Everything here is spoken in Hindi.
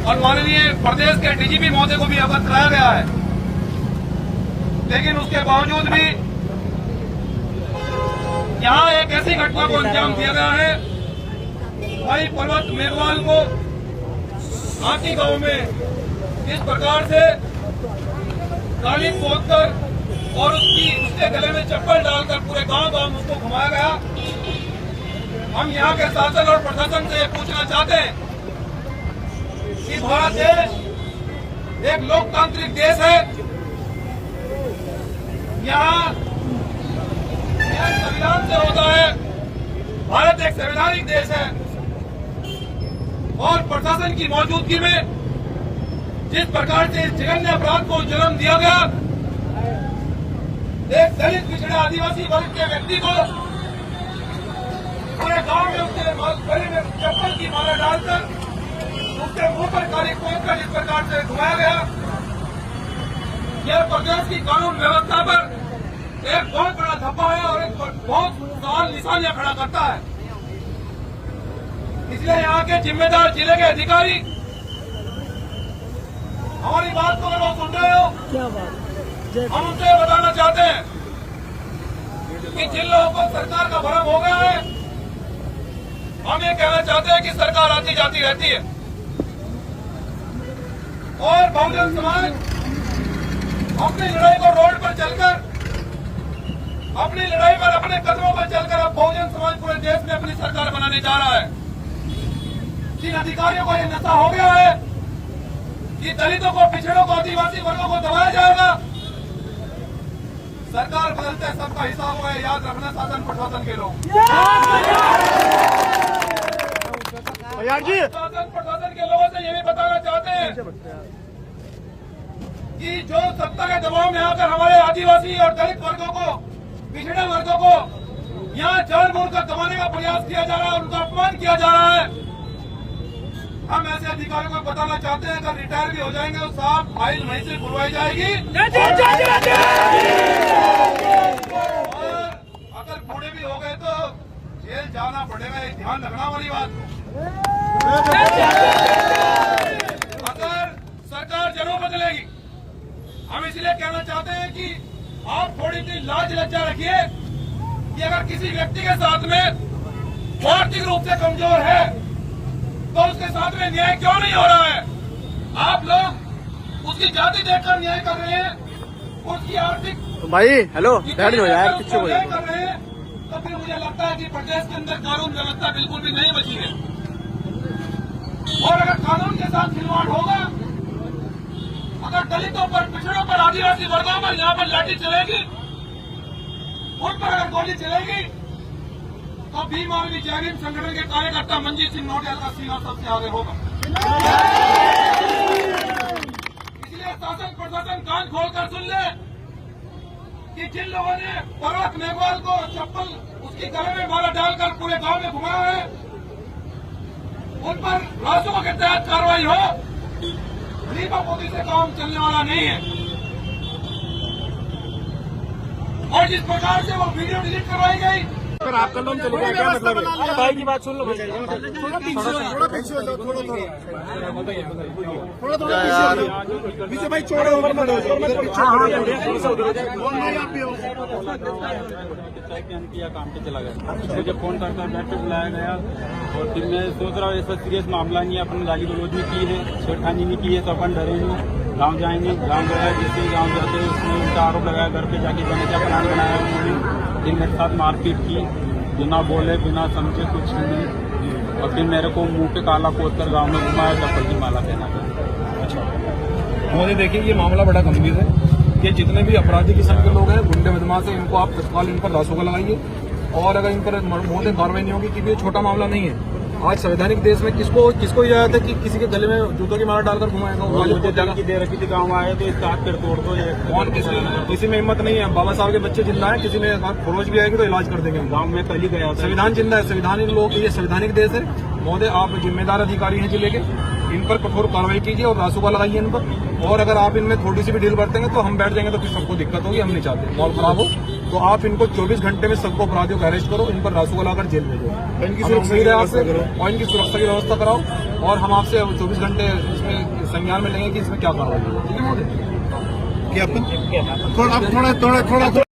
और माननीय प्रदेश के डीजीपी महोदय को भी अवगत कराया गया है। लेकिन उसके बावजूद भी यहाँ एक ऐसी घटना को अंजाम दिया गया है। भाई पर्वत मेघवाल को आंकी गांव में इस प्रकार से गाली पोतकर और उसके गले में चप्पल डालकर पूरे गांव उसको घुमाया गया। हम यहाँ के शासन और प्रशासन से पूछना चाहते हैं कि भारत देश एक लोकतांत्रिक देश है। यहाँ संविधान से होता है। भारत एक संवैधानिक देश है और प्रशासन की मौजूदगी में जिस प्रकार से इस जघन्य अपराध को जन्म दिया गया, एक दलित पिछड़े आदिवासी वर्ग के व्यक्ति को पूरे गांव में उसके गले में चप्पल की माला डालकर उसके मुंह पर काली पोतकर इस प्रकार से घुमाया गया। यह प्रदेश की कानून व्यवस्था पर एक बहुत बड़ा धब्बा है और एक बहुत सवाल निशानियां खड़ा करता है। इसलिए यहाँ के जिम्मेदार जिले के अधिकारी हमारी बात को अगर वो सुन रहे हो, क्या बात, हम उनसे बताना चाहते हैं कि जिन लोगों को सरकार का भ्रम हो गया है, हम ये कहना चाहते हैं कि सरकार आती जाती रहती है और बहुजन समाज अपनी लड़ाई को रोड पर चलकर, अपनी लड़ाई पर अपने कदमों पर चलकर अब बहुजन समाज पूरे देश में अपनी सरकार बनाने जा रहा है। जिन अधिकारियों को यह नशा हो गया है कि दलितों को, पिछड़ों को, आदिवासी वर्गों को दबाया जाएगा, सरकार बदलते सबका हिसाब हुआ है, याद रखना शासन प्रशासन के लोग। शासन प्रशासन के लोगों से ये भी बताना चाहते हैं कि जो सत्ता के दबाव में आकर हमारे आदिवासी और दलित वर्गों को, पिछड़े वर्गों को यहाँ जानबूझकर दबाने का प्रयास किया जा रहा है, उनका अपमान किया जा रहा है। हम ऐसे अधिकारियों को बताना चाहते हैं अगर रिटायर भी हो जाएंगे तो साफ फाइल वहीं से खुलवाई जाएगी और अगर बूढ़े भी हो गए तो जेल जाना पड़ेगा। ये ध्यान रखना वाली बात। अगर सरकार जरूर बदलेगी, हम इसलिए कहना चाहते हैं कि आप थोड़ी सी लाज लज्जा रखिए कि अगर किसी व्यक्ति के साथ में आर्थिक रूप से कमजोर है तो उसके साथ में न्याय क्यों नहीं हो रहा है? आप लोग उसकी जाति देखकर न्याय कर रहे हैं, उसकी आर्थिक भाई हेलो बैठ जाओ यार, पीछे न्याय कर रहे हैं, तो फिर मुझे लगता है कि प्रदेश के अंदर कानून व्यवस्था बिल्कुल भी नहीं बची है। और अगर कानून के साथ खिलवाड़ होगा, अगर दलितों पर, पिछड़ों पर, आदिवासी वर्गों पर यहाँ पर लाठी चलेगी, उन पर अगर गोली चलेगी, तो भीम आर्मी जय भीम संगठन के कार्यकर्ता मंजीत सिंह नौटियाल का सीना सबसे आगे होगा। इसलिए शासन प्रशासन कान खोलकर सुन ले कि जिन लोगों ने पर्वत मेघवाल को चप्पल उसकी गले में माला डालकर पूरे गांव में घुमाया है, उन पर रासुका के तहत कार्रवाई हो। लीपापोती से काम चलने वाला नहीं है। और जिस प्रकार से वो वीडियो डिलीट करवाई गई, सर आपका लोन चलेगा क्या मतलब? भाई की बात सुन लो, थोड़ा पीछे हो जाओ, थोड़ा पीछे भाई, चौड़े होकर मत हो जाओ। काम पे चला गया, मुझे फोन करता है, बैठ बुलाया गया और फिर मैं सोच रहा हूँ ऐसा सीरियस मामला नहीं है, अपन गाली गलौज नहीं की है, छेड़खानी नहीं की है, तो अपन डरे नहीं, गाँव जाएंगे। गाँव गया, जैसे गाँव जाते हैं उसने उनका आरोप लगाया, घर पे जाके जाने का प्लान बनाया उन्होंने, फिर मेरे साथ मारपीट की, बिना बोले बिना समझे कुछ नहीं, और फिर मेरे को मुंह पे काला पोत कर गाँव में घुमाया, चप्पल की माला पहना कर। अच्छा, मुझे देखिए ये मामला बड़ा गंभीर है। ये जितने भी अपराधी किस्म के लोग हैं, गुंडे बदमाश हैं, इनको आप तत्काल इन पर रासुका लगाइए और अगर इन पर मोटे कार्रवाई नहीं होगी, क्योंकि ये छोटा मामला नहीं है। आज संवैधानिक देश में किसको इजाजत है कि किसी के गले में जूतों की माला डालकर घुमाएगा? दे रखी थी गाँव आए तो इसका हाथ पैर तोड़ दो। कौन किसी में हिम्मत नहीं है। बाबा साहब के बच्चे जिंदा है, किसी में खरोच भी आएगी तो इलाज कर देंगे। गाँव में पहली गया, संविधान जिंदा है, संविधानिक लोग, ये संवैधानिक देश है। महोदय आप जिम्मेदार अधिकारी हैं जिले के, इन पर कठोर कार्रवाई कीजिए और रासुका लगाइए इन पर। और अगर आप इनमें थोड़ी सी भी ढील बरतेंगे तो हम बैठ जाएंगे, तो फिर सबको दिक्कत होगी, हम नहीं चाहते माहौल खराब हो। तो आप इनको 24 घंटे में सबको अपराधियों को अरेस्ट करो, इन पर रसगुल्ला कर जेल भेजो। इनकी हमें सुरक्षा उम्मीद की है व्यवस्था आपसे करो। और इनकी सुरक्षा की व्यवस्था कराओ और हम आपसे 24 घंटे इसमें संज्ञान में लेंगे कि इसमें क्या कार्रवाई है। ठीक है महोदय? क्या थोड़ा थोड़ा थोड़ा